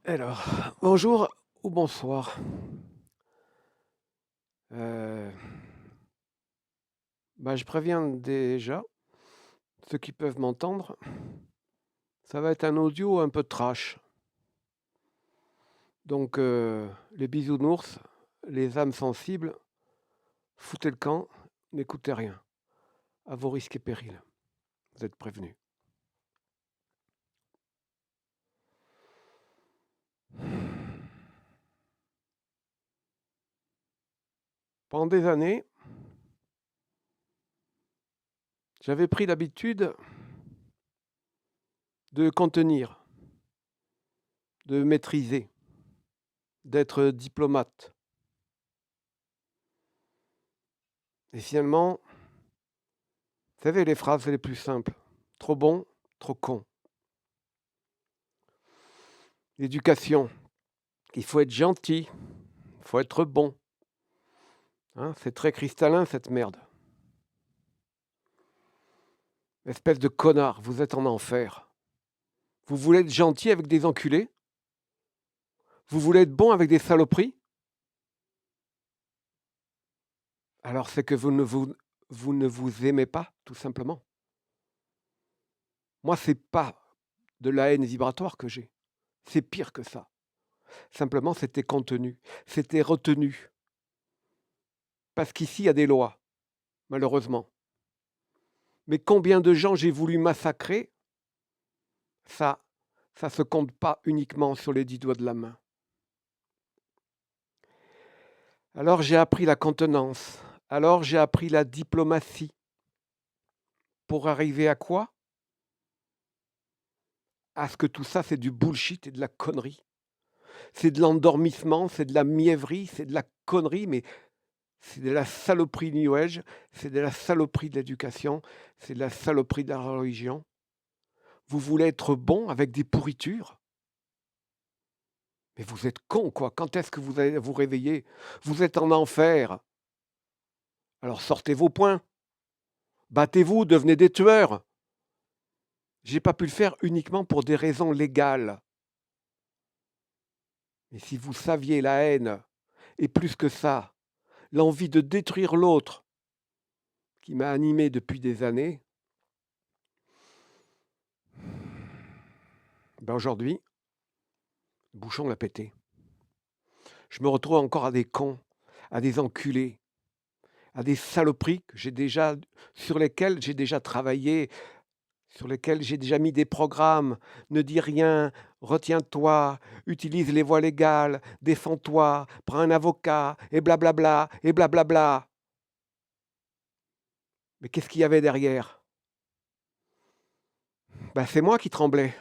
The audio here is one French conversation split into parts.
Alors, bonjour ou bonsoir. Heu, je préviens déjà ceux qui peuvent m'entendre, ça va être un audio un peu trash. Donc, les bisounours, les âmes sensibles, foutez le camp, n'écoutez rien, à vos risques et périls. Vous êtes prévenus. Pendant des années, j'avais pris l'habitude de contenir, de maîtriser, d'être diplomate. Et finalement, vous savez les phrases les plus simples: trop bon, trop con. L'éducation, il faut être gentil, il faut être bon. Hein, c'est très cristallin cette merde. Espèce de connard, vous êtes en enfer. Vous voulez être gentil avec des enculés? Vous voulez être bon avec des saloperies? Alors c'est que vous ne vous aimez pas, tout simplement. Moi, c'est pas de la haine vibratoire que j'ai. C'est pire que ça. Simplement, c'était contenu, c'était retenu. Parce qu'ici, il y a des lois, malheureusement. Mais combien de gens j'ai voulu massacrer, ça, ça se compte pas uniquement sur les 10 doigts de la main. Alors j'ai appris la contenance, alors j'ai appris la diplomatie. Pour arriver à quoi? À ce que tout ça, c'est du bullshit et de la connerie. C'est de l'endormissement, c'est de la mièvrerie, c'est de la connerie, mais c'est de la saloperie New Age, c'est de la saloperie de l'éducation, c'est de la saloperie de la religion. Vous voulez être bon avec des pourritures? Mais vous êtes con, quoi. Quand est-ce que vous allez vous réveiller? Vous êtes en enfer. Alors sortez vos poings. Battez-vous, devenez des tueurs. J'ai pas pu le faire uniquement pour des raisons légales. Mais si vous saviez la haine, et plus que ça, l'envie de détruire l'autre, qui m'a animé depuis des années, aujourd'hui, le bouchon l'a pété. Je me retrouve encore à des cons, à des enculés, à des saloperies sur lesquelles j'ai déjà travaillé, sur lesquelles j'ai déjà mis des programmes. Ne dis rien, retiens-toi, utilise les voies légales, défends-toi, prends un avocat, et blablabla, et blablabla. Mais qu'est-ce qu'il y avait derrière? C'est moi qui tremblais.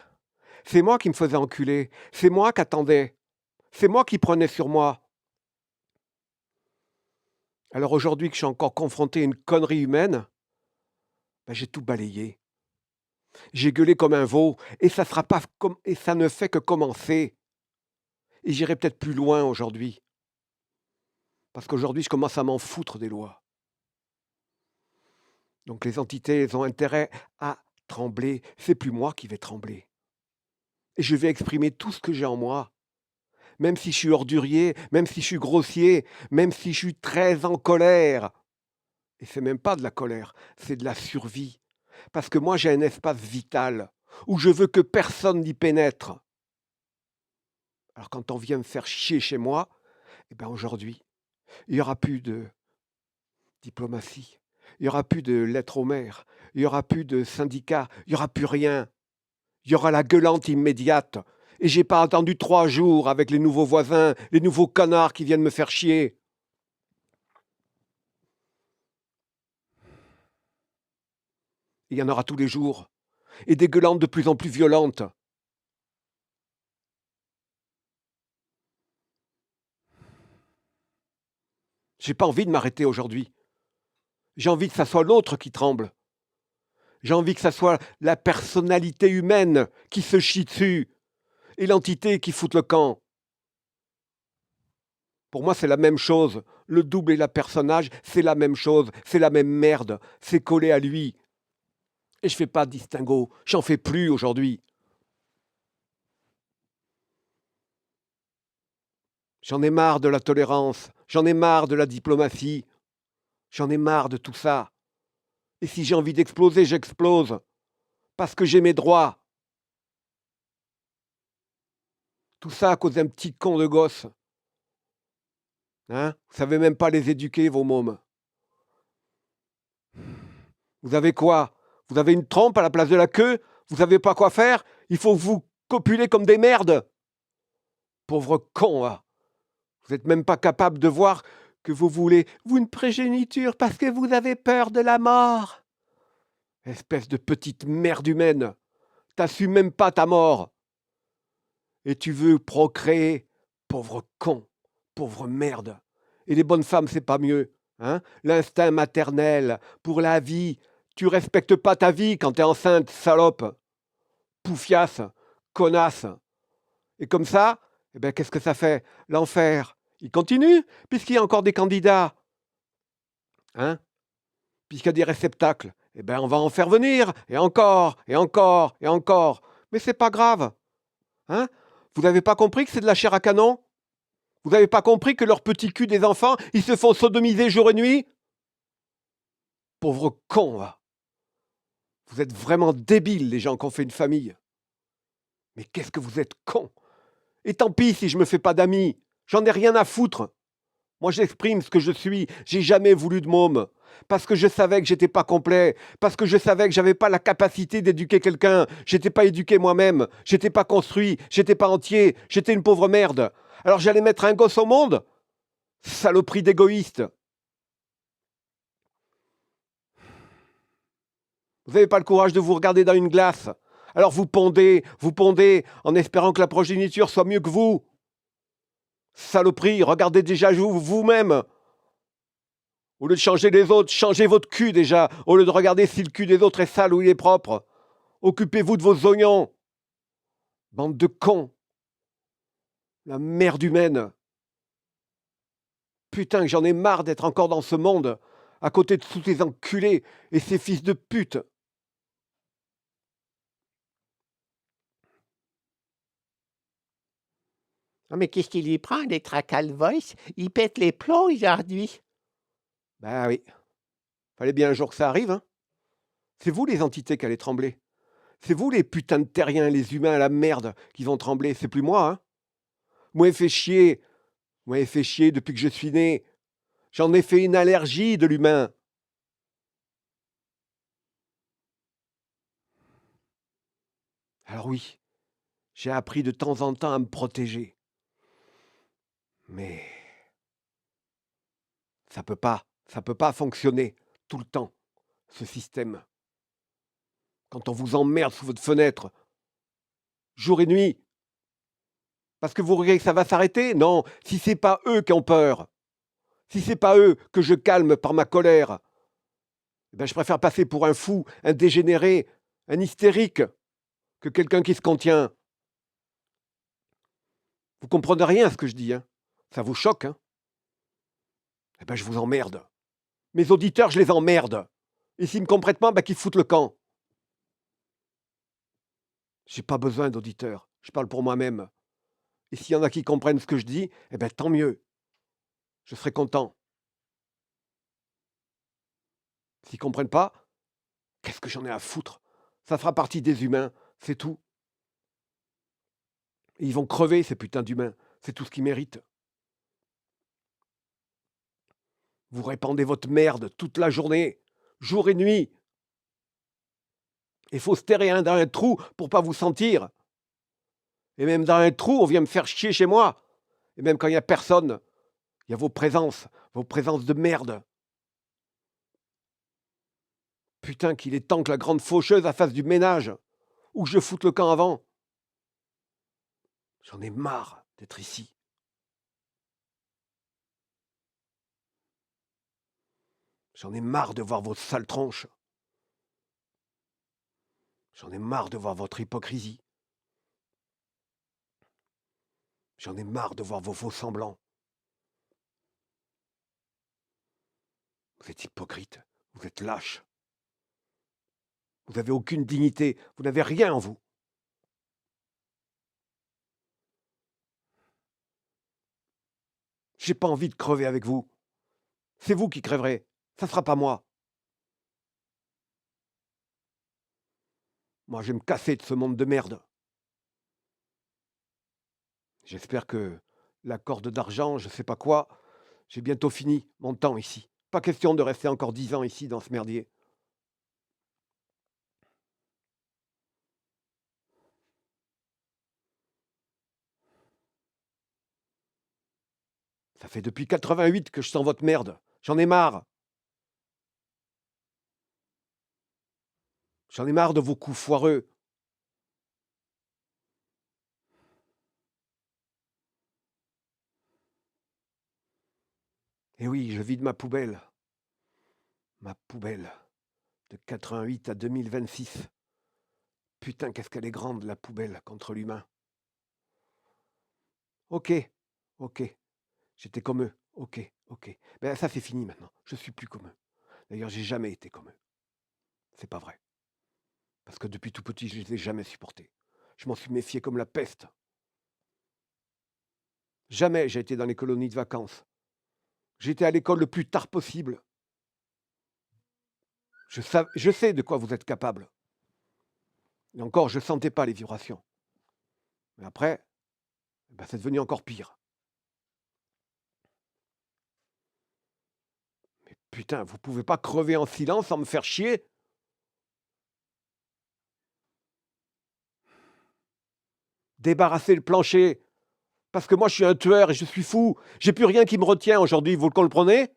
C'est moi qui me faisais enculer. C'est moi qui attendais. C'est moi qui prenais sur moi. Alors aujourd'hui que je suis encore confronté à une connerie humaine, j'ai tout balayé. J'ai gueulé comme un veau et et ça ne fait que commencer. Et j'irai peut-être plus loin aujourd'hui. Parce qu'aujourd'hui, je commence à m'en foutre des lois. Donc les entités, elles ont intérêt à trembler. C'est plus moi qui vais trembler. Et je vais exprimer tout ce que j'ai en moi. Même si je suis ordurier, même si je suis grossier, même si je suis très en colère. Et c'est même pas de la colère, c'est de la survie. Parce que moi, j'ai un espace vital où je veux que personne n'y pénètre. Alors quand on vient me faire chier chez moi, aujourd'hui, il n'y aura plus de diplomatie, il n'y aura plus de lettres aux maires, il n'y aura plus de syndicats, il n'y aura plus rien. Il y aura la gueulante immédiate. Et j'ai pas attendu 3 jours avec les nouveaux voisins, les nouveaux connards qui viennent me faire chier. Il y en aura tous les jours. Et des gueulantes de plus en plus violentes. J'ai pas envie de m'arrêter aujourd'hui. J'ai envie que ça soit l'autre qui tremble. J'ai envie que ça soit la personnalité humaine qui se chie dessus et l'entité qui fout le camp. Pour moi, c'est la même chose. Le double et la personnage, c'est la même chose. C'est la même merde. C'est collé à lui. Et je fais pas de distinguo. J'en fais plus aujourd'hui. J'en ai marre de la tolérance, j'en ai marre de la diplomatie, j'en ai marre de tout ça. Et si j'ai envie d'exploser, j'explose, parce que j'ai mes droits. Tout ça à cause d'un petit con de gosse. Hein? Vous savez même pas les éduquer, vos mômes. Vous avez quoi? Vous avez une trompe à la place de la queue? Vous savez pas quoi faire? Il faut vous copuler comme des merdes. Pauvre con, là. Vous n'êtes même pas capable de voir que vous voulez une progéniture parce que vous avez peur de la mort. Espèce de petite merde humaine. T'assumes même pas ta mort. Et tu veux procréer. Pauvre con. Pauvre merde. Et les bonnes femmes, c'est pas mieux. Hein? L'instinct maternel pour la vie. Tu respectes pas ta vie quand t'es enceinte, salope. Poufiasse. Connasse. Et comme ça, eh ben, qu'est-ce que ça fait? L'enfer. Il continue, puisqu'il y a encore des candidats. Hein? Puisqu'il y a des réceptacles. Eh ben, on va en faire venir. Et encore, et encore, et encore. Mais c'est pas grave. Hein? Vous n'avez pas compris que c'est de la chair à canon? Vous n'avez pas compris que leurs petits culs des enfants, ils se font sodomiser jour et nuit? Pauvre con, va. Vous êtes vraiment débiles, les gens qui ont fait une famille. Mais qu'est-ce que vous êtes cons? Et tant pis si je me fais pas d'amis. J'en ai rien à foutre. Moi, j'exprime ce que je suis. J'ai jamais voulu de môme. Parce que je savais que j'étais pas complet. Parce que je savais que j'avais pas la capacité d'éduquer quelqu'un. J'étais pas éduqué moi-même. J'étais pas construit. J'étais pas entier. J'étais une pauvre merde. Alors j'allais mettre un gosse au monde? Saloperie d'égoïste. Vous n'avez pas le courage de vous regarder dans une glace. Alors vous pondez en espérant que la progéniture soit mieux que vous. Saloperie, regardez déjà vous-même. Au lieu de changer les autres, changez votre cul déjà. Au lieu de regarder si le cul des autres est sale ou il est propre. Occupez-vous de vos oignons. Bande de cons. La merde humaine. Putain que j'en ai marre d'être encore dans ce monde, à côté de tous ces enculés et ces fils de pute. Ah, mais qu'est-ce qu'il y prend d'être à Calvoice? Il pète les plombs aujourd'hui. Bah oui. Fallait bien un jour que ça arrive, hein. C'est vous les entités qui allez trembler. C'est vous les putains de terriens, les humains à la merde qui vont trembler. C'est plus moi, hein. Moi, il fait chier. Moi, il fait chier depuis que je suis né. J'en ai fait une allergie de l'humain. Alors oui, j'ai appris de temps en temps à me protéger. Mais ça peut pas fonctionner tout le temps, ce système. Quand on vous emmerde sous votre fenêtre, jour et nuit, parce que vous regardez que ça va s'arrêter? Non, si c'est pas eux qui ont peur, si c'est pas eux que je calme par ma colère, eh ben je préfère passer pour un fou, un dégénéré, un hystérique, que quelqu'un qui se contient. Vous comprenez rien à ce que je dis, hein? Ça vous choque, hein? Eh ben je vous emmerde. Mes auditeurs, je les emmerde. Et s'ils me comprennent pas, ben qu'ils foutent le camp. J'ai pas besoin d'auditeurs. Je parle pour moi-même. Et s'il y en a qui comprennent ce que je dis, eh ben tant mieux. Je serai content. S'ils comprennent pas, qu'est-ce que j'en ai à foutre? Ça fera partie des humains, c'est tout. Et ils vont crever, ces putains d'humains. C'est tout ce qu'ils méritent. Vous répandez votre merde toute la journée, jour et nuit. Il faut se terrer dans un trou pour pas vous sentir. Et même dans un trou, on vient me faire chier chez moi. Et même quand il n'y a personne, il y a vos présences de merde. Putain, qu'il est temps que la grande faucheuse fasse du ménage. Ou que je foute le camp avant. J'en ai marre d'être ici. J'en ai marre de voir vos sales tronches. J'en ai marre de voir votre hypocrisie. J'en ai marre de voir vos faux semblants. Vous êtes hypocrite, vous êtes lâche. Vous n'avez aucune dignité, vous n'avez rien en vous. J'ai pas envie de crever avec vous. C'est vous qui crèverez. Ça sera pas moi. Moi, je vais me casser de ce monde de merde. J'espère que la corde d'argent, je sais pas quoi, j'ai bientôt fini mon temps ici. Pas question de rester encore 10 ans ici dans ce merdier. Ça fait depuis 88 que je sens votre merde. J'en ai marre. J'en ai marre de vos coups foireux. Et oui, je vide ma poubelle. Ma poubelle. De 88 à 2026. Putain, qu'est-ce qu'elle est grande, la poubelle, contre l'humain. Ok, ok. J'étais comme eux. Ok, ok. Ben ça c'est fini maintenant. Je suis plus comme eux. D'ailleurs, j'ai jamais été comme eux. C'est pas vrai. Parce que depuis tout petit, je les ai jamais supportés. Je m'en suis méfié comme la peste. Jamais j'ai été dans les colonies de vacances. J'étais à l'école le plus tard possible. Je sais de quoi vous êtes capable. Et encore, je ne sentais pas les vibrations. Mais après, ben, c'est devenu encore pire. Mais putain, vous pouvez pas crever en silence sans me faire chier? Débarrasser le plancher. Parce que moi, je suis un tueur et je suis fou. J'ai plus rien qui me retient aujourd'hui, vous le comprenez?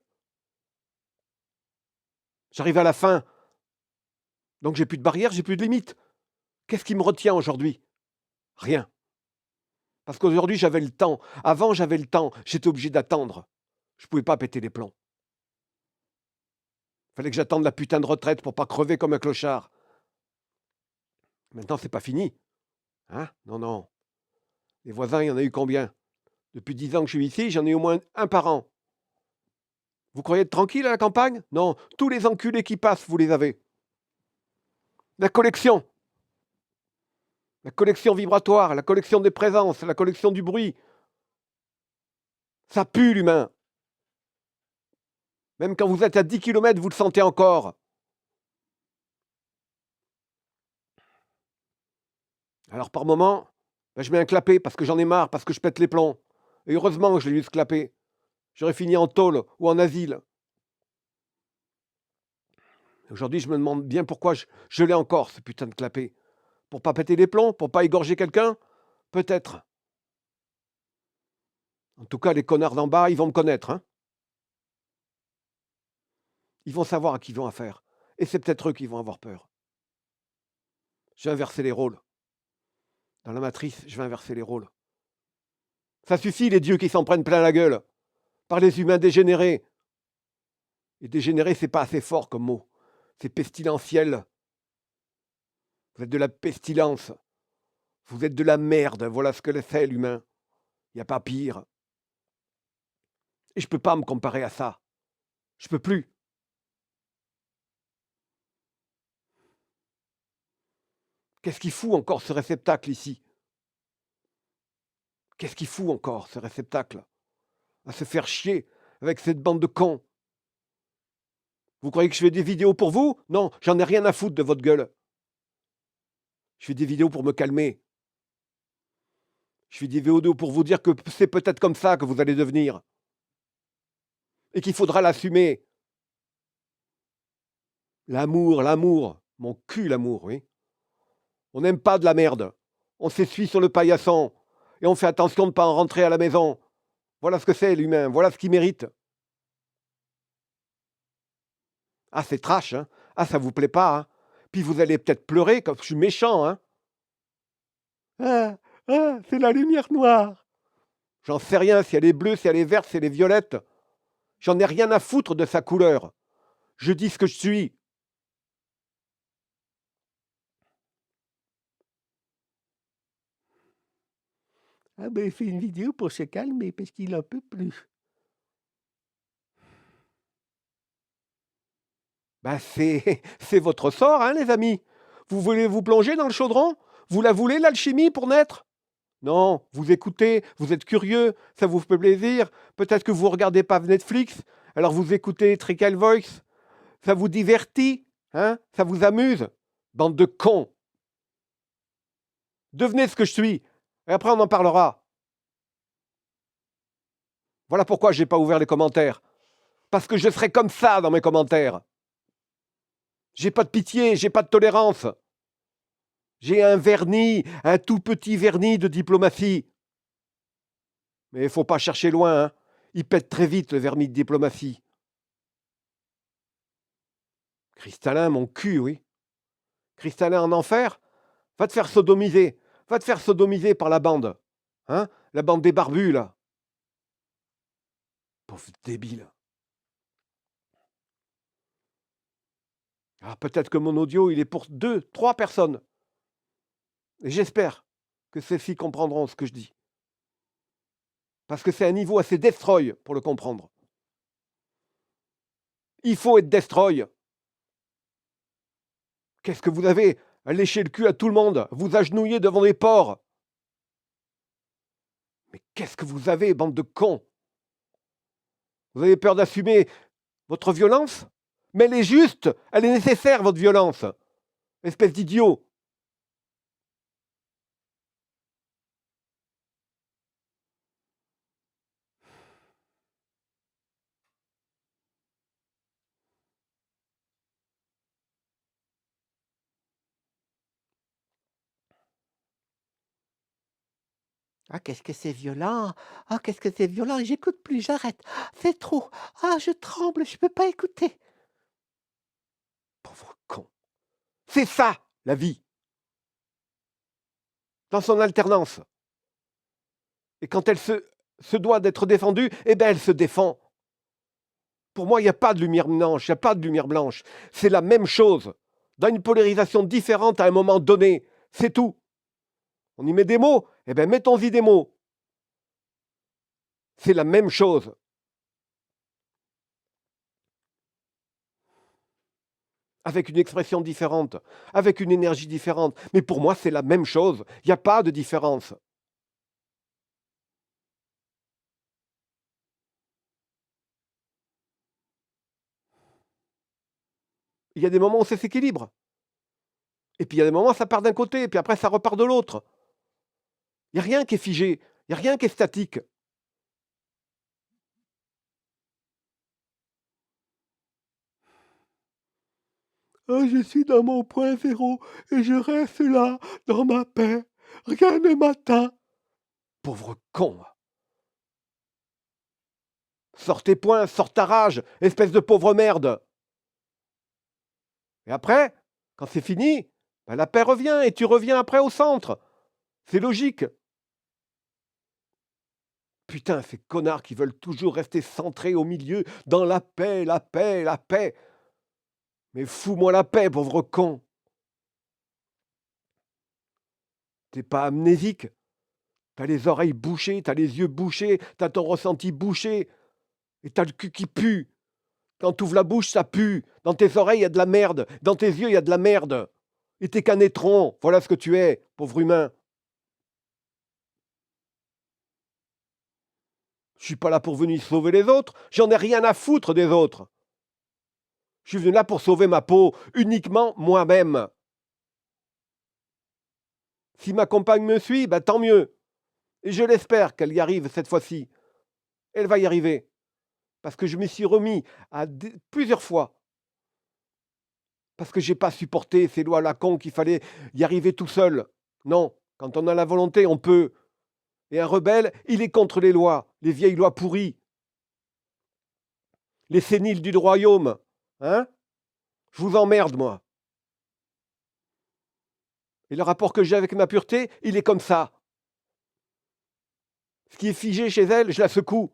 J'arrive à la fin. Donc j'ai plus de barrière, j'ai plus de limite. Qu'est-ce qui me retient aujourd'hui? Rien. Parce qu'aujourd'hui, j'avais le temps. Avant, j'avais le temps. J'étais obligé d'attendre. Je ne pouvais pas péter les plombs. Il fallait que j'attende la putain de retraite pour pas crever comme un clochard. Maintenant, c'est pas fini. Hein? Non, non. Les voisins, il y en a eu combien? Depuis 10 ans que je suis ici, j'en ai au moins un par an. Vous croyez être tranquille à la campagne? Non. Tous les enculés qui passent, vous les avez. La collection. La collection vibratoire, la collection des présences, la collection du bruit. Ça pue l'humain. Même quand vous êtes à 10 km, vous le sentez encore. Alors par moment, ben, je mets un clapet parce que j'en ai marre, parce que je pète les plombs. Et heureusement que je l'ai eu ce clapet. J'aurais fini en tôle ou en asile. Aujourd'hui, je me demande bien pourquoi je l'ai encore, ce putain de clapet. Pour pas péter les plombs? Pour pas égorger quelqu'un? Peut-être. En tout cas, les connards d'en bas, ils vont me connaître. Hein, ils vont savoir à qui ils ont affaire. Et c'est peut-être eux qui vont avoir peur. J'ai inversé les rôles. Dans la matrice, je vais inverser les rôles. Ça suffit, les dieux qui s'en prennent plein la gueule. Par les humains dégénérés. Et dégénéré, c'est pas assez fort comme mot. C'est pestilentiel. Vous êtes de la pestilence. Vous êtes de la merde. Voilà ce que c'est l'humain. Il n'y a pas pire. Et je ne peux pas me comparer à ça. Je peux plus. Qu'est-ce qu'il fout encore ce réceptacle ici? Qu'est-ce qu'il fout encore ce réceptacle? À se faire chier avec cette bande de cons. Vous croyez que je fais des vidéos pour vous? Non, j'en ai rien à foutre de votre gueule. Je fais des vidéos pour me calmer. Je fais des vidéos pour vous dire que c'est peut-être comme ça que vous allez devenir. Et qu'il faudra l'assumer. L'amour, l'amour. Mon cul, l'amour, oui. On n'aime pas de la merde. On s'essuie sur le paillasson. Et on fait attention de ne pas en rentrer à la maison. Voilà ce que c'est l'humain. Voilà ce qu'il mérite. Ah, c'est trash, hein. Ah, ça vous plaît pas, hein. Puis vous allez peut-être pleurer comme je suis méchant, hein. C'est la lumière noire. J'en sais rien si elle est bleue, si elle est verte, si elle est violette. J'en ai rien à foutre de sa couleur. Je dis ce que je suis. Ah ben, il fait une vidéo pour se calmer parce qu'il en peut plus. Ben c'est votre sort, hein, les amis. Vous voulez vous plonger dans le chaudron? Vous la voulez, l'alchimie, pour naître? Non, vous écoutez, vous êtes curieux, ça vous fait plaisir. Peut-être que vous regardez pas Netflix, alors vous écoutez Trical Voice. Ça vous divertit, hein? Ça vous amuse? Bande de cons. Devenez ce que je suis, et après on en parlera. Voilà pourquoi j'ai pas ouvert les commentaires. Parce que je serai comme ça dans mes commentaires. J'ai pas de pitié, j'ai pas de tolérance. J'ai un vernis, un tout petit vernis de diplomatie. Mais il faut pas chercher loin, hein. Il pète très vite le vernis de diplomatie. Cristallin, mon cul, oui. Cristallin en enfer? Va te faire sodomiser. Va te faire sodomiser par la bande. Hein? La bande des barbus, là. Pauvre débile. Alors peut-être que mon audio, il est pour 2, 3 personnes. Et j'espère que celles-ci comprendront ce que je dis. Parce que c'est un niveau assez destroy pour le comprendre. Il faut être destroy. Qu'est-ce que vous avez à lécher le cul à tout le monde, vous agenouiller devant des porcs? Mais qu'est-ce que vous avez, bande de cons? Vous avez peur d'assumer votre violence? Mais elle est juste, elle est nécessaire, votre violence. Espèce d'idiot. Ah, qu'est-ce que c'est violent! Ah, qu'est-ce que c'est violent! J'écoute plus, j'arrête. C'est trop. Ah, je tremble, je peux pas écouter. Pauvre con. C'est ça, la vie. Dans son alternance. Et quand elle se doit d'être défendue, eh bien, elle se défend. Pour moi, il n'y a pas de lumière blanche, il n'y a pas de lumière blanche. C'est la même chose, dans une polarisation différente à un moment donné. C'est tout. On y met des mots, eh bien, mettons-y des mots. C'est la même chose. Avec une expression différente, avec une énergie différente. Mais pour moi, c'est la même chose. Il n'y a pas de différence. Il y a des moments où ça s'équilibre. Et puis il y a des moments où ça part d'un côté, et puis après ça repart de l'autre. Il n'y a rien qui est figé, il n'y a rien qui est statique. Ah, je suis dans mon point zéro et je reste là, dans ma paix. Rien ne m'atteint. Pauvre con. Sors tes poings, sors ta rage, espèce de pauvre merde. Et après, quand c'est fini, ben la paix revient et tu reviens après au centre. C'est logique. Putain, ces connards qui veulent toujours rester centrés au milieu, dans la paix, la paix, la paix. Mais fous-moi la paix, pauvre con. T'es pas amnésique. T'as les oreilles bouchées, t'as les yeux bouchés, t'as ton ressenti bouché. Et t'as le cul qui pue. Quand t'ouvres la bouche, ça pue. Dans tes oreilles, il y a de la merde. Dans tes yeux, il y a de la merde. Et t'es qu'un étron. Voilà ce que tu es, pauvre humain. Je suis pas là pour venir sauver les autres. J'en ai rien à foutre des autres. Je suis venu là pour sauver ma peau, uniquement moi-même. Si ma compagne me suit, bah tant mieux. Et je l'espère qu'elle y arrive cette fois-ci. Elle va y arriver. Parce que je m'y suis remis plusieurs fois. Parce que j'ai pas supporté ces lois à la con qu'il fallait y arriver tout seul. Non, quand on a la volonté, on peut. Et un rebelle, il est contre les lois, les vieilles lois pourries. Les séniles du royaume. Hein? Je vous emmerde, moi. Et le rapport que j'ai avec ma pureté, il est comme ça. Ce qui est figé chez elle, je la secoue.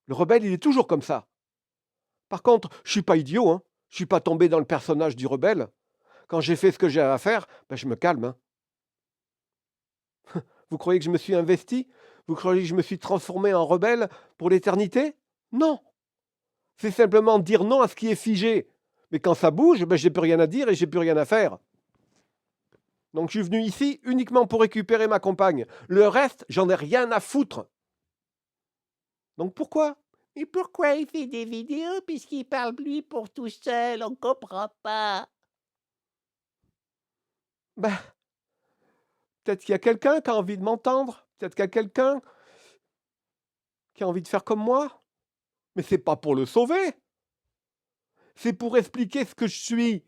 Le rebelle, il est toujours comme ça. Par contre, je suis pas idiot, hein. Je suis pas tombé dans le personnage du rebelle. Quand j'ai fait ce que j'ai à faire, ben je me calme. Hein. Vous croyez que je me suis investi? Vous croyez que je me suis transformé en rebelle pour l'éternité? Non. C'est simplement dire non à ce qui est figé. Mais quand ça bouge, ben j'ai plus rien à dire et j'ai plus rien à faire. Donc je suis venu ici uniquement pour récupérer ma compagne. Le reste, j'en ai rien à foutre. Donc pourquoi? Et pourquoi il fait des vidéos puisqu'il parle lui pour tout seul? On comprend pas. Ben, peut-être qu'il y a quelqu'un qui a envie de m'entendre. Peut-être qu'il y a quelqu'un qui a envie de faire comme moi. Mais c'est pas pour le sauver. C'est pour expliquer ce que je suis.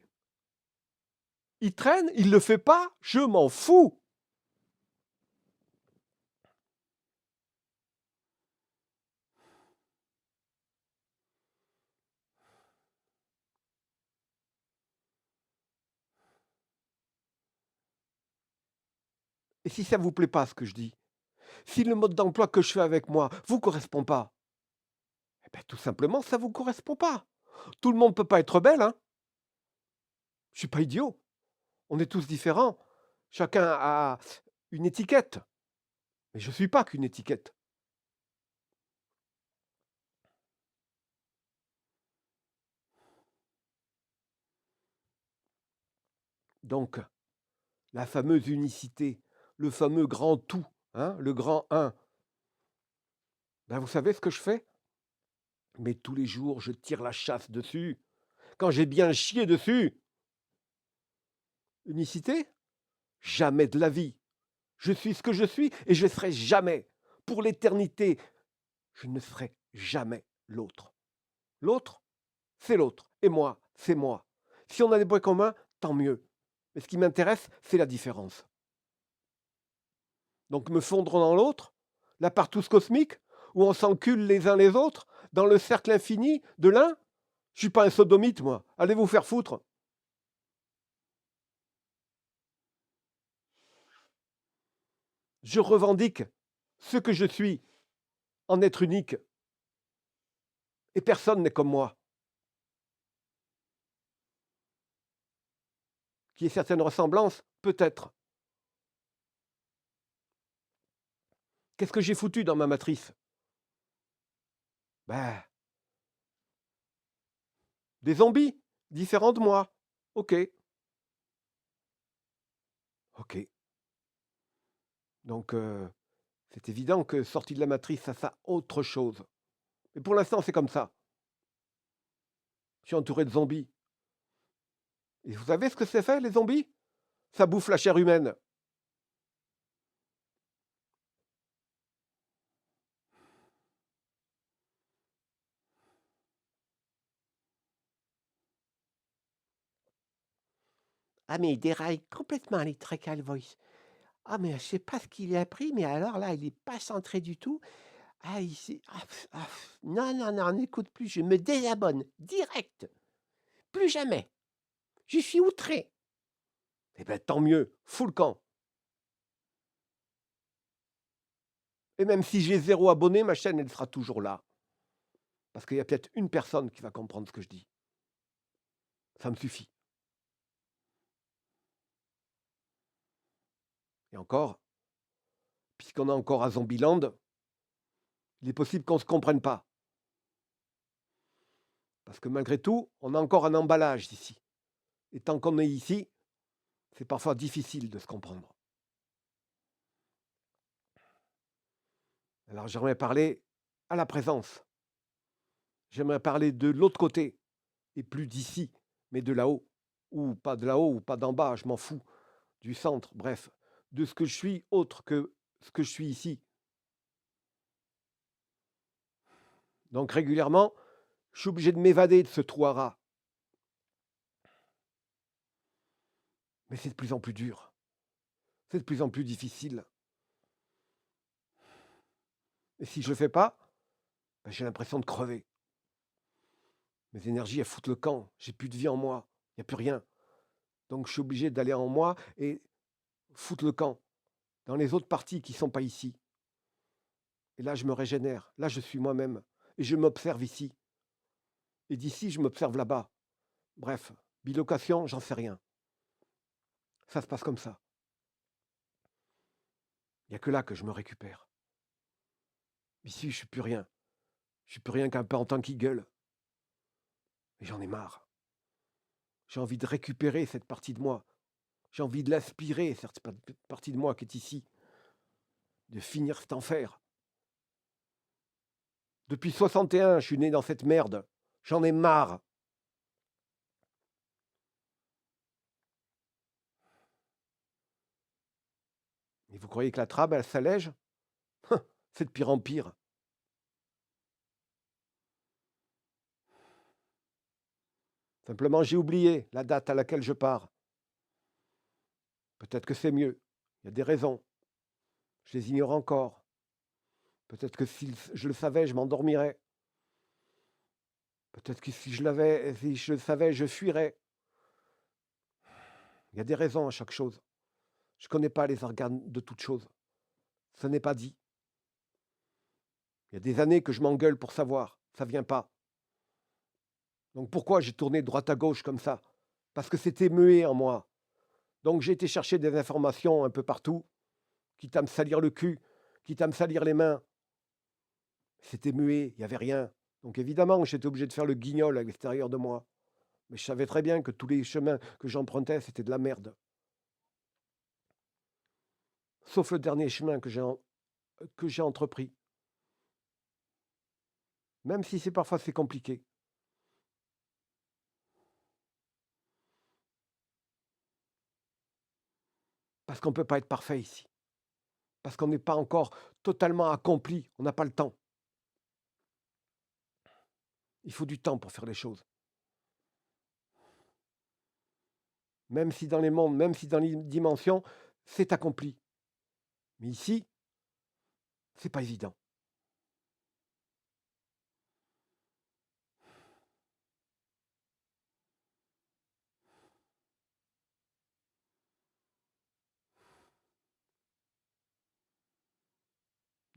Il traîne, il le fait pas, je m'en fous. Et si ça vous plaît pas ce que je dis, si le mode d'emploi que je fais avec moi vous correspond pas, eh ben, tout simplement, ça vous correspond pas. Tout le monde peut pas être belle, hein. Je suis pas idiot. On est tous différents. Chacun a une étiquette. Mais je suis pas qu'une étiquette. Donc, la fameuse unicité, le fameux grand tout, hein, le grand un. Ben, vous savez ce que je fais? Mais tous les jours, je tire la chasse dessus. Quand j'ai bien chié dessus. Unicité? Jamais de la vie. Je suis ce que je suis et je serai jamais, pour l'éternité, je ne serai jamais l'autre. L'autre, c'est l'autre. Et moi, c'est moi. Si on a des points communs, tant mieux. Mais ce qui m'intéresse, c'est la différence. Donc me fondre dans l'autre, la partouze cosmique, où on s'encule les uns les autres, dans le cercle infini de l'un, je suis pas un sodomite, moi. Allez vous faire foutre. Je revendique ce que je suis en être unique. Et personne n'est comme moi. Qu'il y ait certaines ressemblances, peut-être. Qu'est-ce que j'ai foutu dans ma matrice? Ben, des zombies, différents de moi. Ok. Ok. Donc, c'est évident que sorti de la matrice, ça sert autre chose. Mais pour l'instant, c'est comme ça. Je suis entouré de zombies. Et vous savez ce que c'est fait, les zombies? Ça bouffe la chair humaine. Ah mais il déraille complètement les Treacle Voice. Ah mais je sais pas ce qu'il a pris, mais alors là, il est pas centré du tout. Ah, non, non, non, n'écoute plus, je me désabonne, direct. Plus jamais. Je suis outré. Eh ben, tant mieux, fous le camp. Et même si j'ai 0 abonné, ma chaîne, elle sera toujours là. Parce qu'il y a peut-être une personne qui va comprendre ce que je dis. Ça me suffit. Et encore, puisqu'on est encore à Zombieland, il est possible qu'on ne se comprenne pas. Parce que malgré tout, on a encore un emballage ici. Et tant qu'on est ici, c'est parfois difficile de se comprendre. Alors j'aimerais parler à la présence. J'aimerais parler de l'autre côté, et plus d'ici, mais de là-haut. Ou pas de là-haut, ou pas d'en bas, je m'en fous. Du centre, bref. De ce que je suis autre que ce que je suis ici. Donc régulièrement, je suis obligé de m'évader de ce trou à rats. Mais c'est de plus en plus dur. C'est de plus en plus difficile. Et si je ne le fais pas, ben, j'ai l'impression de crever. Mes énergies, elles foutent le camp. J'ai plus de vie en moi. Il n'y a plus rien. Donc je suis obligé d'aller en moi et foutre le camp dans les autres parties qui ne sont pas ici. Et là, je me régénère. Là, je suis moi-même. Et je m'observe ici. Et d'ici, je m'observe là-bas. Bref, bilocation, j'en sais rien. Ça se passe comme ça. Il n'y a que là que je me récupère. Ici, je suis plus rien. Je suis plus rien qu'un pantin qui gueule. Et j'en ai marre. J'ai envie de récupérer cette partie de moi. J'ai envie de l'aspirer, cette partie de moi qui est ici, de finir cet enfer. Depuis 61, je suis né dans cette merde. J'en ai marre. Et vous croyez que la trame, elle s'allège? C'est de pire en pire. Simplement, j'ai oublié la date à laquelle je pars. Peut-être que c'est mieux. Il y a des raisons. Je les ignore encore. Peut-être que si je le savais, je m'endormirais. Peut-être que si je le savais, je fuirais. Il y a des raisons à chaque chose. Je ne connais pas les organes de toute chose. Ce n'est pas dit. Il y a des années que je m'engueule pour savoir. Ça vient pas. Donc pourquoi j'ai tourné de droite à gauche comme ça? Parce que c'était muet en moi. Donc j'ai été chercher des informations un peu partout, quitte à me salir le cul, quitte à me salir les mains. C'était muet, il n'y avait rien. Donc évidemment, j'étais obligé de faire le guignol à l'extérieur de moi. Mais je savais très bien que tous les chemins que j'empruntais, c'était de la merde. Sauf le dernier chemin que j'ai entrepris. Même si parfois c'est compliqué. Parce qu'on ne peut pas être parfait ici. Parce qu'on n'est pas encore totalement accompli. On n'a pas le temps. Il faut du temps pour faire les choses. Même si dans les mondes, même si dans les dimensions, c'est accompli. Mais ici, c'est pas évident.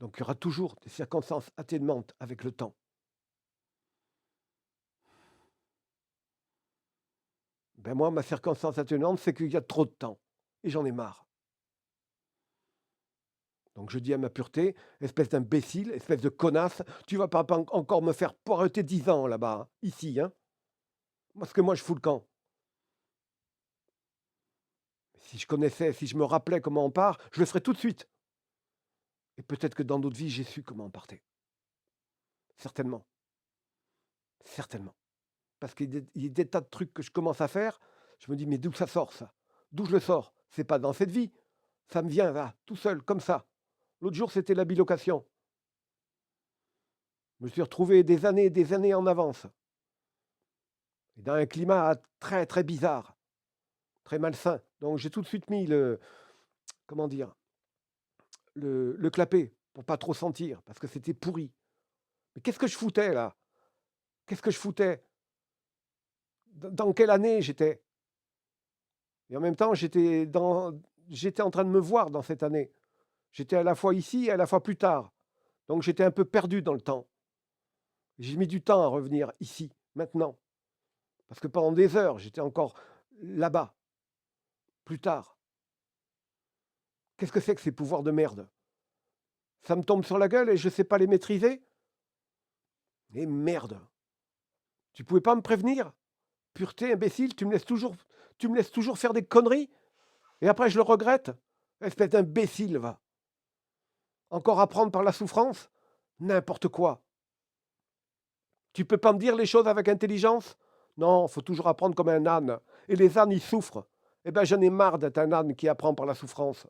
Donc il y aura toujours des circonstances atténuantes avec le temps. Ben moi, ma circonstance atténuante, c'est qu'il y a trop de temps. Et j'en ai marre. Donc je dis à ma pureté, espèce d'imbécile, espèce de connasse, tu vas pas encore me faire poireauter 10 ans là-bas, hein, ici. Hein. Parce que moi, je fous le camp. Si je connaissais, si je me rappelais comment on part, je le ferais tout de suite. Et peut-être que dans d'autres vies, j'ai su comment on partait. Certainement. Certainement. Parce qu'il y a des tas de trucs que je commence à faire, je me dis, mais d'où ça sort ça? D'où je le sors? C'est pas dans cette vie. Ça me vient là, tout seul, comme ça. L'autre jour, c'était la bilocation. Je me suis retrouvé des années en avance. Et dans un climat très, très bizarre, très malsain. Donc j'ai tout de suite mis comment dire, le clapet pour pas trop sentir, parce que c'était pourri. Mais qu'est-ce que je foutais là? Qu'est-ce que je foutais? Dans quelle année j'étais? Et en même temps, j'étais en train de me voir dans cette année. J'étais à la fois ici et à la fois plus tard. Donc j'étais un peu perdu dans le temps. J'ai mis du temps à revenir ici, maintenant. Parce que pendant des heures, j'étais encore là-bas, plus tard. Qu'est-ce que c'est que ces pouvoirs de merde? Ça me tombe sur la gueule et je ne sais pas les maîtriser? Et merde! Tu pouvais pas me prévenir? Pureté, imbécile, tu me laisses toujours faire des conneries? Et après, je le regrette? Espèce d'imbécile, va. Encore apprendre par la souffrance? N'importe quoi. Tu peux pas me dire les choses avec intelligence? Non, faut toujours apprendre comme un âne. Et les ânes, ils souffrent. Eh ben, j'en ai marre d'être un âne qui apprend par la souffrance.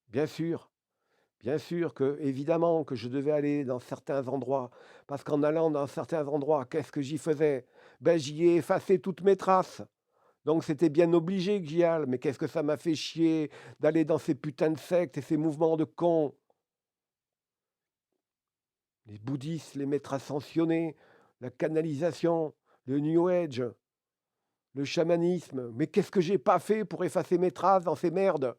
Bien sûr que, évidemment, que je devais aller dans certains endroits. Parce qu'en allant dans certains endroits, qu'est-ce que j'y faisais? Ben, j'y ai effacé toutes mes traces. Donc c'était bien obligé que j'y aille. Mais qu'est-ce que ça m'a fait chier d'aller dans ces putains de sectes et ces mouvements de cons. Les bouddhistes, les maîtres ascensionnés, la canalisation, le New Age, le chamanisme. Mais qu'est-ce que j'ai pas fait pour effacer mes traces dans ces merdes?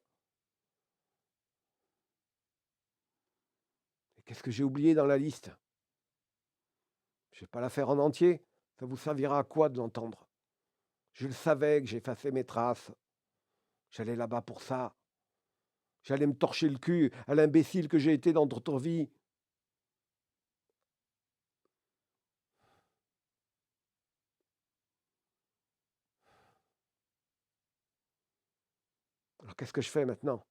Et qu'est-ce que j'ai oublié dans la liste? Je ne vais pas la faire en entier. Ça vous servira à quoi de l'entendre? Je le savais que j'effaçais mes traces. J'allais là-bas pour ça. J'allais me torcher le cul à l'imbécile que j'ai été dans d'autres vies. Alors qu'est-ce que je fais maintenant?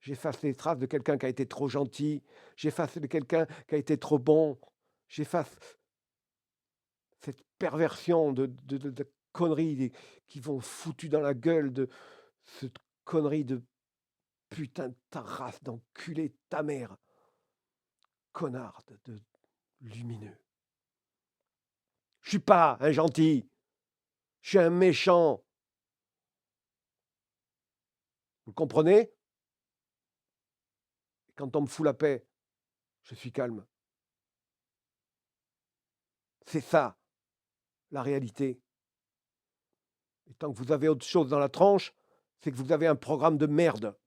J'efface les traces de quelqu'un qui a été trop gentil. J'efface de quelqu'un qui a été trop bon. J'efface cette perversion de conneries qui vont foutu dans la gueule de cette connerie de putain de ta race d'enculé de ta mère. Connard de lumineux. Je suis pas un gentil. Je suis un méchant. Vous comprenez? Quand on me fout la paix, je suis calme. C'est ça, la réalité. Et tant que vous avez autre chose dans la tranche, c'est que vous avez un programme de merde.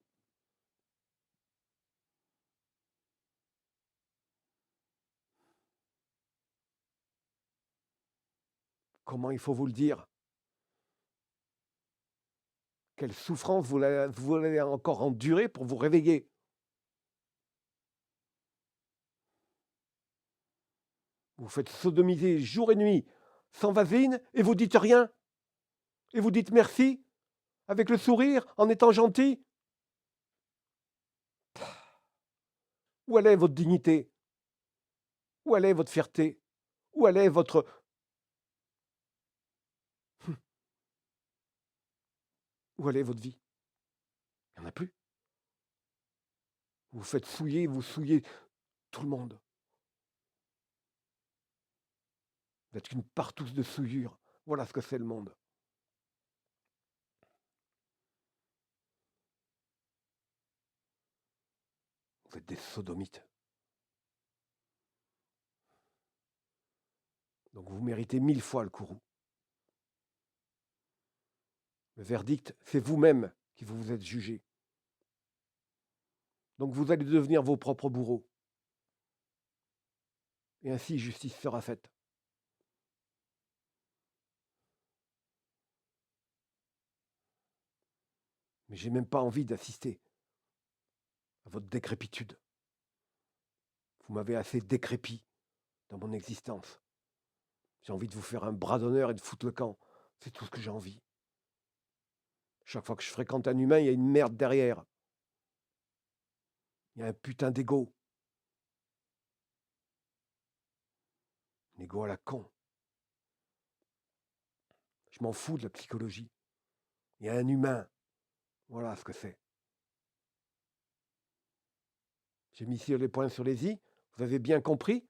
Comment il faut vous le dire? Quelle souffrance vous allez encore endurer pour vous réveiller? Vous faites sodomiser jour et nuit, sans vaseline, et vous dites rien? Et vous dites merci? Avec le sourire, en étant gentil? Où elle est votre dignité? Où elle est votre fierté? Où elle est votre... Où elle est votre vie? Il n'y en a plus. Vous faites souiller, vous souillez tout le monde. Vous êtes qu'une partouze de souillure. Voilà ce que c'est le monde. Vous êtes des sodomites. Donc vous méritez 1000 fois le courroux. Le verdict, c'est vous-même qui vous êtes jugé. Donc vous allez devenir vos propres bourreaux. Et ainsi justice sera faite. Mais j'ai même pas envie d'assister à votre décrépitude. Vous m'avez assez décrépit dans mon existence. J'ai envie de vous faire un bras d'honneur et de foutre le camp. C'est tout ce que j'ai envie. Chaque fois que je fréquente un humain, il y a une merde derrière. Il y a un putain d'ego. Un ego à la con. Je m'en fous de la psychologie. Il y a un humain. Voilà ce que c'est. J'ai mis ici les points sur les i. Vous avez bien compris?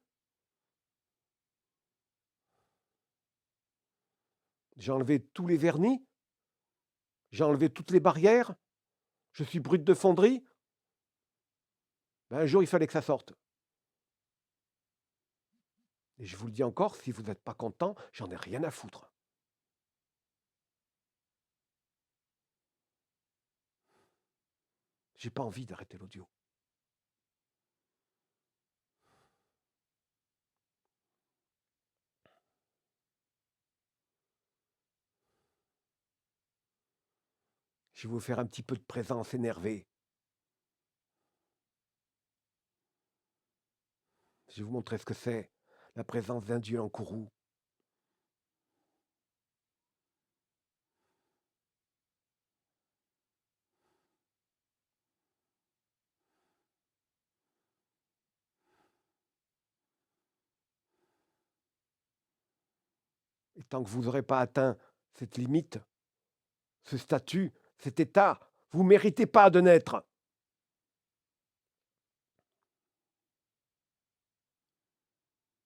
J'ai enlevé tous les vernis. J'ai enlevé toutes les barrières. Je suis brut de fonderie. Ben, un jour, il fallait que ça sorte. Et je vous le dis encore, si vous n'êtes pas content, j'en ai rien à foutre. J'ai pas envie d'arrêter l'audio. Je vais vous faire un petit peu de présence énervée. Je vais vous montrer ce que c'est, la présence d'un dieu en courroux. Et tant que vous n'aurez pas atteint cette limite, ce statut, cet état, vous ne méritez pas de naître.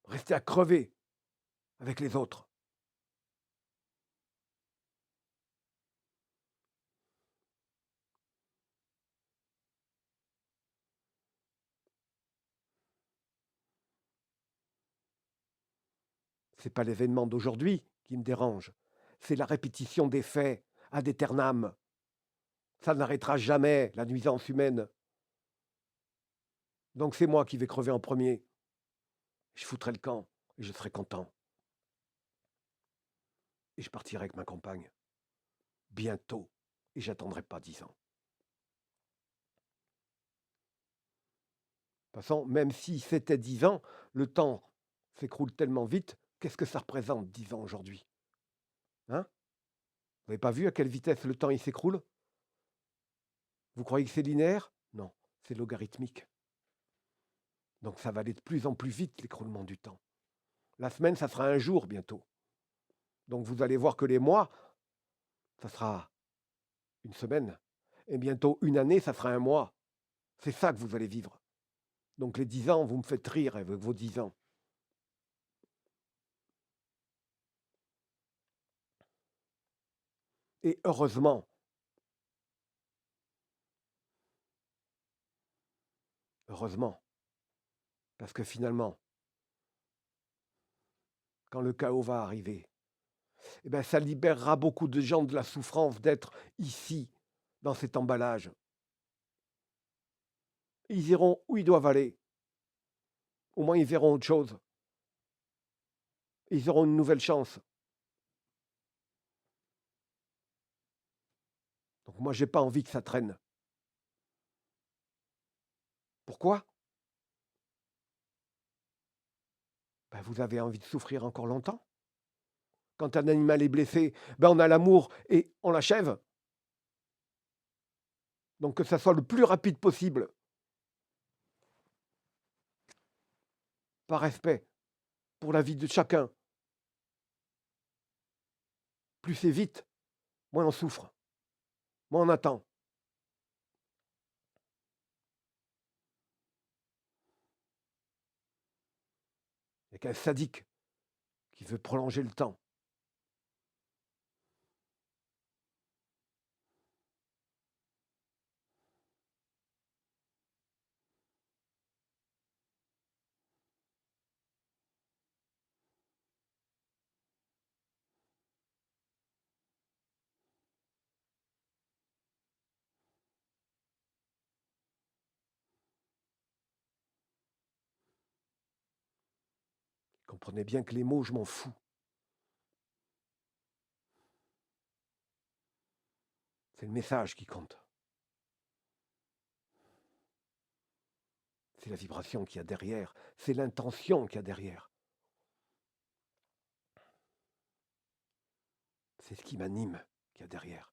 Restez à crever avec les autres. Ce n'est pas l'événement d'aujourd'hui qui me dérange, c'est la répétition des faits ad aeternam. Ça n'arrêtera jamais, la nuisance humaine. Donc c'est moi qui vais crever en premier. Je foutrai le camp et je serai content. Et je partirai avec ma compagne. bientôt, et j'attendrai pas 10 ans. De toute façon, même si c'était 10 ans, le temps s'écroule tellement vite. Qu'est-ce que ça représente 10 ans aujourd'hui? Hein? Vous n'avez pas vu à quelle vitesse le temps il s'écroule? Vous croyez que c'est linéaire? Non, c'est logarithmique. Donc ça va aller de plus en plus vite, l'écroulement du temps. La semaine, ça sera un jour bientôt. Donc vous allez voir que les mois, ça sera une semaine. Et bientôt une année, ça sera un mois. C'est ça que vous allez vivre. Donc les 10 ans, vous me faites rire avec vos 10 ans. Et heureusement, parce que finalement, quand le chaos va arriver, eh ben, ça libérera beaucoup de gens de la souffrance d'être ici, dans cet emballage. Ils iront où ils doivent aller. Au moins, ils verront autre chose. Ils auront une nouvelle chance. Donc moi, j'ai pas envie que ça traîne. Pourquoi? Ben, vous avez envie de souffrir encore longtemps. Quand un animal est blessé, ben, on a l'amour et on l'achève. Donc que ça soit le plus rapide possible, par respect pour la vie de chacun. Plus c'est vite, moins on souffre, moins on attend. Il n'y a qu'un sadique qui veut prolonger le temps. Comprenez bien que les mots, je m'en fous. C'est le message qui compte. C'est la vibration qu'il y a derrière. C'est l'intention qu'il y a derrière. C'est ce qui m'anime qu'il y a derrière.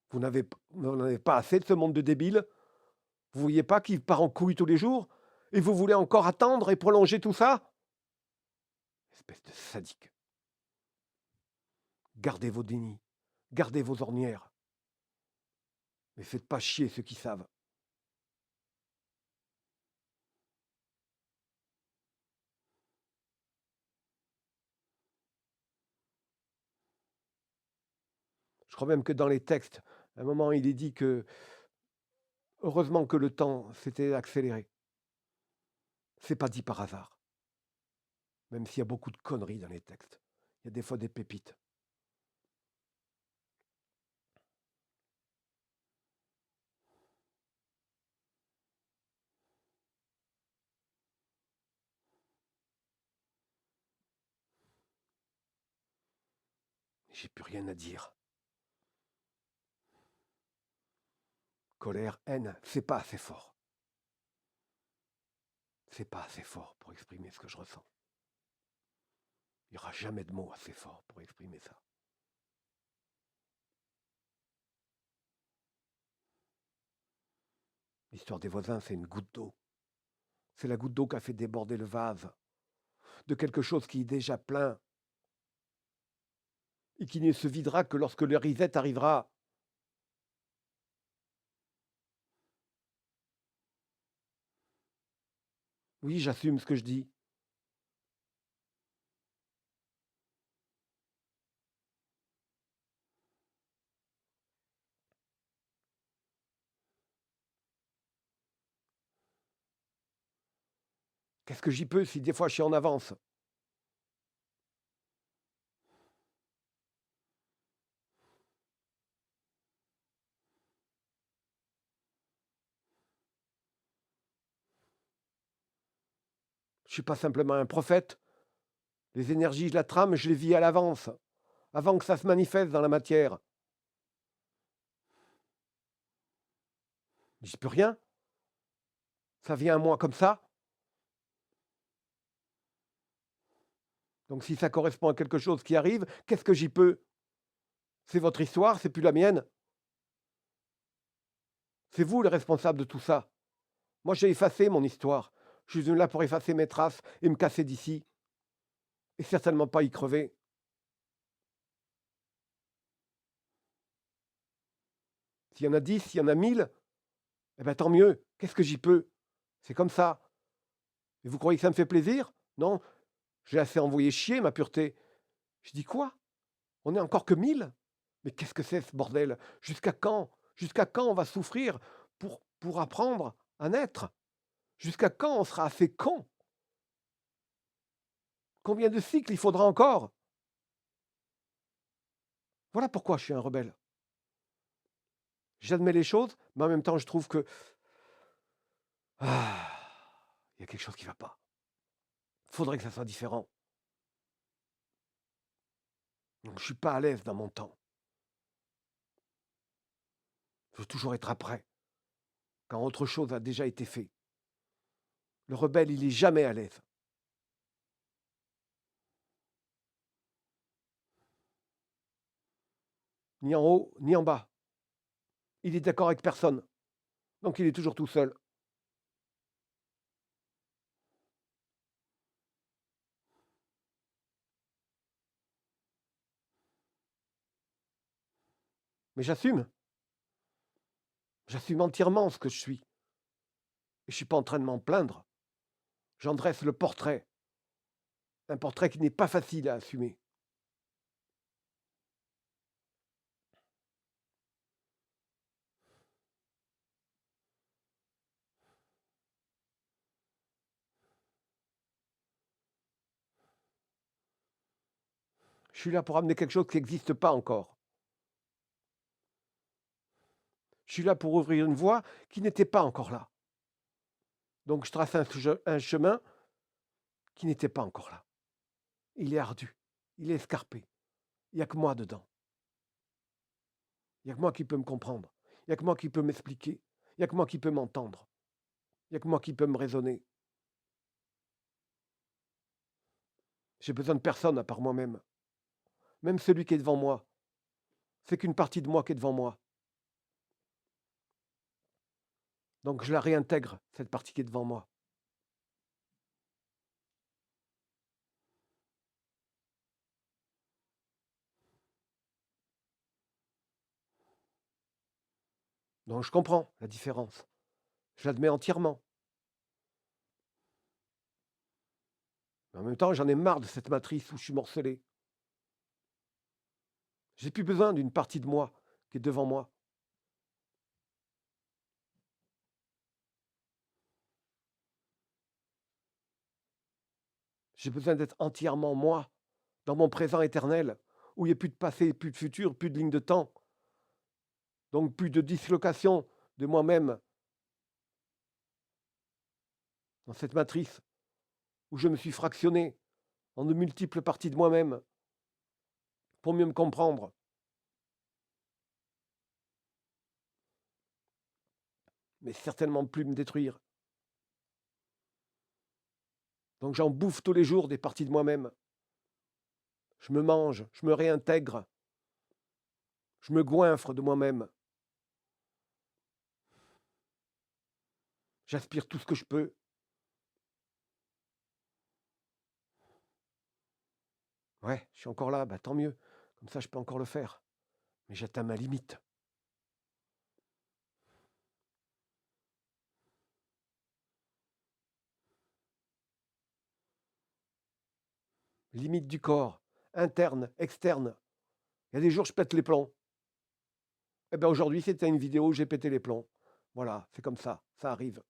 Vous n'en avez pas assez de ce monde de débiles? Vous voyez pas qu'il part en couille tous les jours? Et vous voulez encore attendre et prolonger tout ça? Espèce de sadique. Gardez vos dénis. Gardez vos ornières. Mais faites pas chier ceux qui savent. Je crois même que dans les textes, à un moment, il est dit que heureusement que le temps s'était accéléré. C'est pas dit par hasard. Même s'il y a beaucoup de conneries dans les textes. Il y a des fois des pépites. J'ai plus rien à dire. Colère, haine, c'est pas assez fort. C'est pas assez fort pour exprimer ce que je ressens. Il n'y aura jamais de mots assez forts pour exprimer ça. L'histoire des voisins, c'est une goutte d'eau. C'est la goutte d'eau qui a fait déborder le vase de quelque chose qui est déjà plein et qui ne se videra que lorsque le reset arrivera. Oui, j'assume ce que je dis. Qu'est-ce que j'y peux si des fois je suis en avance? Je ne suis pas simplement un prophète. Les énergies, je la trame, je les vis à l'avance, avant que ça se manifeste dans la matière. J'y peux rien, ça vient à moi comme ça. Donc si ça correspond à quelque chose qui arrive, qu'est-ce que j'y peux? C'est votre histoire, c'est plus la mienne. C'est vous le responsable de tout ça. Moi, j'ai effacé mon histoire. Je suis venu là pour effacer mes traces et me casser d'ici. Et certainement pas y crever. S'il y en a 10, s'il y en a 1000, eh ben tant mieux. Qu'est-ce que j'y peux? C'est comme ça. Et vous croyez que ça me fait plaisir? Non, j'ai assez envoyé chier ma pureté. Je dis quoi? On n'est encore que 1000? Mais qu'est-ce que c'est ce bordel? Jusqu'à quand? Jusqu'à quand on va souffrir pour apprendre à naître? Jusqu'à quand on sera assez con? Combien de cycles il faudra encore? Voilà pourquoi je suis un rebelle. J'admets les choses, mais en même temps, je trouve que ah, il y a quelque chose qui ne va pas. Il faudrait que ça soit différent. Donc, je ne suis pas à l'aise dans mon temps. Je veux toujours être après, quand autre chose a déjà été fait. Le rebelle, il n'est jamais à l'aise. Ni en haut, ni en bas. Il est d'accord avec personne. Donc, il est toujours tout seul. Mais j'assume. J'assume entièrement ce que je suis. Et je ne suis pas en train de m'en plaindre. J'en dresse le portrait. Un portrait qui n'est pas facile à assumer. Je suis là pour amener quelque chose qui n'existe pas encore. Je suis là pour ouvrir une voie qui n'était pas encore là. Donc je trace un chemin qui n'était pas encore là. Il est ardu, il est escarpé. Il n'y a que moi dedans. Il n'y a que moi qui peux me comprendre. Il n'y a que moi qui peux m'expliquer. Il n'y a que moi qui peux m'entendre. Il n'y a que moi qui peux me raisonner. J'ai besoin de personne à part moi-même. Même celui qui est devant moi, c'est qu'une partie de moi qui est devant moi. Donc je la réintègre, cette partie qui est devant moi. Donc je comprends la différence. Je l'admets entièrement. Mais en même temps, j'en ai marre de cette matrice où je suis morcelé. J'ai plus besoin d'une partie de moi qui est devant moi. J'ai besoin d'être entièrement moi, dans mon présent éternel, où il n'y a plus de passé, plus de futur, plus de ligne de temps. Donc plus de dislocation de moi-même dans cette matrice où je me suis fractionné en de multiples parties de moi-même pour mieux me comprendre. Mais certainement plus me détruire. Donc j'en bouffe tous les jours des parties de moi-même. Je me mange, je me réintègre. Je me goinfre de moi-même. J'aspire tout ce que je peux. Ouais, je suis encore là, bah tant mieux. Comme ça, je peux encore le faire. Mais j'atteins ma limite. Limite du corps, interne, externe. Il y a des jours, je pète les plombs. Eh bien, aujourd'hui, c'était une vidéo où j'ai pété les plombs. Voilà, c'est comme ça arrive.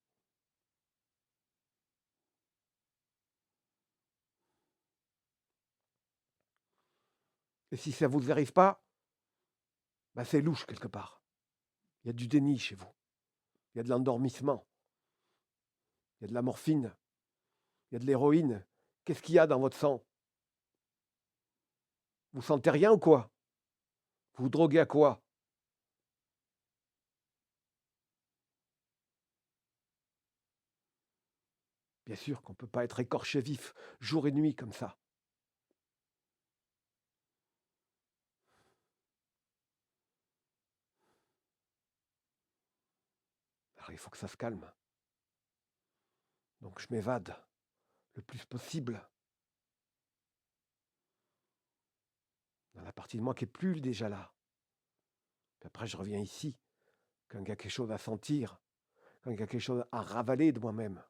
Et si ça ne vous arrive pas, bah, c'est louche quelque part. Il y a du déni chez vous. Il y a de l'endormissement. Il y a de la morphine. Il y a de l'héroïne. Qu'est-ce qu'il y a dans votre sang? Vous sentez rien ou quoi? Vous vous droguez à quoi? Bien sûr qu'on peut pas être écorché vif, jour et nuit comme ça. Alors il faut que ça se calme. Donc je m'évade le plus possible dans la partie de moi qui est plus déjà là. Puis après je reviens ici, quand il y a quelque chose à sentir, quand il y a quelque chose à ravaler de moi-même.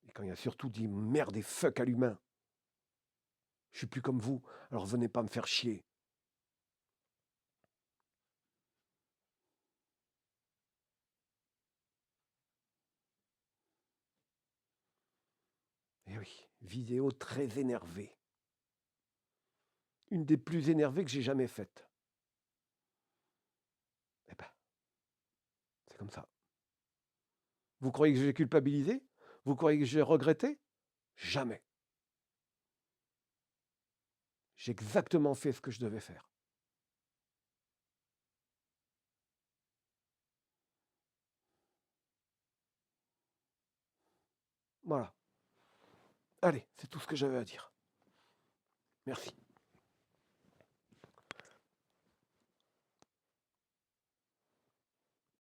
Et quand il y a surtout dit merde et fuck à l'humain. Je suis plus comme vous, alors venez pas me faire chier. Eh oui, vidéo très énervée. Une des plus énervées que j'ai jamais faites. Eh ben, c'est comme ça. Vous croyez que j'ai culpabilisé? Vous croyez que j'ai regretté? Jamais. J'ai exactement fait ce que je devais faire. Voilà. Allez, c'est tout ce que j'avais à dire. Merci.